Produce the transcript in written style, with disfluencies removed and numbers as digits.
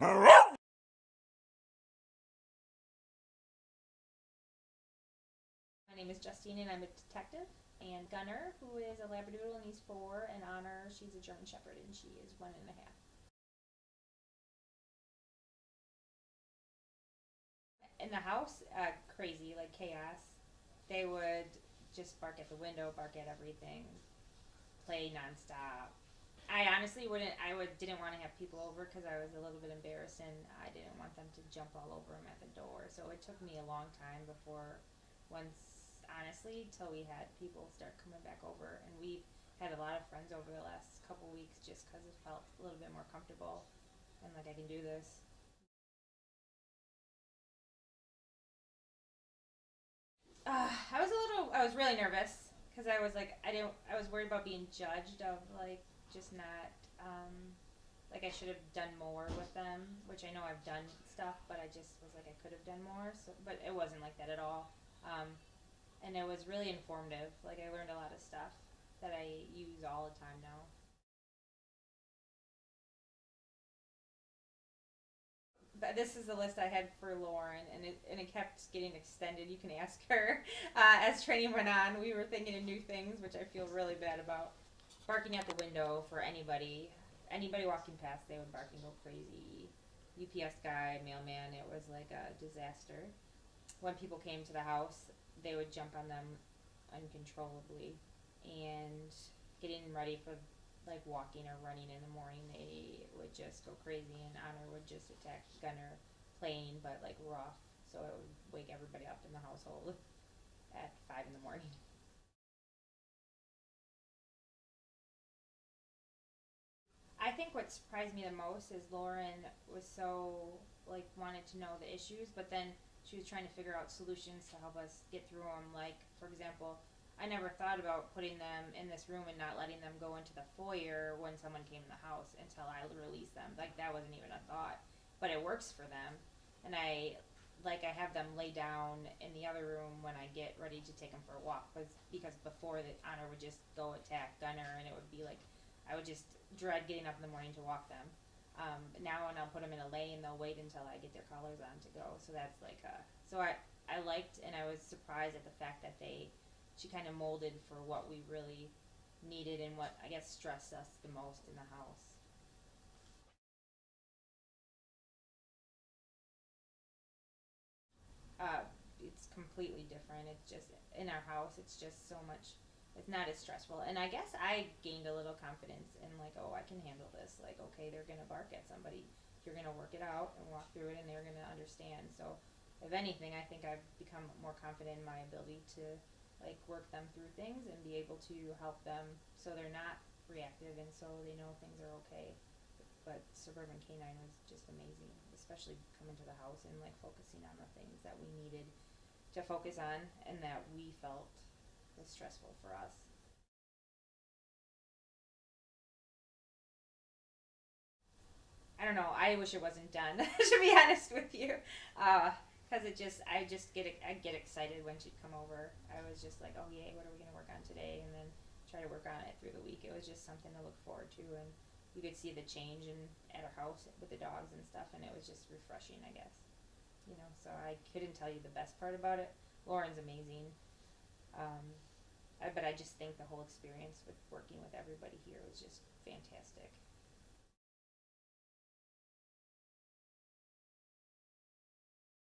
My name is Justine and I'm a detective. And Gunner, who is a Labradoodle and he's 4, and Honor, she's a German Shepherd and she is 1.5. In the house, crazy, like chaos. They would just bark at the window, bark at everything, play nonstop. I honestly didn't want to have people over because I was a little bit embarrassed and I didn't want them to jump all over him at the door. So it took me a long time before, honestly, till we had people start coming back over, and we had a lot of friends over the last couple weeks just because it felt a little bit more comfortable and like I can do this. I was really nervous because I was like, I was worried about being judged of like just not, like I should have done more with them, which I know I've done stuff, but I just was like I could have done more. So, but it wasn't like that at all, and it was really informative. Like I learned a lot of stuff that I use all the time now. But this is the list I had for Lauren, and it kept getting extended. You can ask her. As training went on, we were thinking of new things, which I feel really bad about. Barking at the window for anybody walking past, they would bark and go crazy. UPS guy, mailman, it was like a disaster. When people came to the house, they would jump on them uncontrollably, and getting ready for like walking or running in the morning, they would just go crazy, and Honor would just attack Gunner, plain but like rough, so it would wake everybody up in the household at 5 in the morning. I think what surprised me the most is Lauren was so like wanted to know the issues, but then she was trying to figure out solutions to help us get through them. Like for example, I never thought about putting them in this room and not letting them go into the foyer when someone came in the house until I released them. Like that wasn't even a thought, but it works for them. And I have them lay down in the other room when I get ready to take them for a walk, because before that Honor would just go attack Gunner, and it would be like I would just dread getting up in the morning to walk them. Now when I'll put them in a lane, they'll wait until I get their collars on to go. So that's like so I liked, and I was surprised at the fact that she kind of molded for what we really needed and what I guess stressed us the most in the house. uh, it's completely different. It's just in our house. It's just so much. It's not as stressful, and I guess I gained a little confidence in like, oh, I can handle this. Like, okay, they're gonna bark at somebody. You're gonna work it out and walk through it, and they're gonna understand. So, if anything, I think I've become more confident in my ability to like work them through things and be able to help them so they're not reactive and so they know things are okay. But Suburban K9 was just amazing, especially coming to the house and like focusing on the things that we needed to focus on and that we felt was stressful for us. I don't know. I wish it wasn't done. To be honest with you, because I get excited when she'd come over. I was just like, oh yay, what are we gonna work on today? And then try to work on it through the week. It was just something to look forward to, and you could see the change at our house with the dogs and stuff, and it was just refreshing, I guess. So I couldn't tell you the best part about it. Lauren's amazing, but I just think the whole experience with working with everybody here was just fantastic.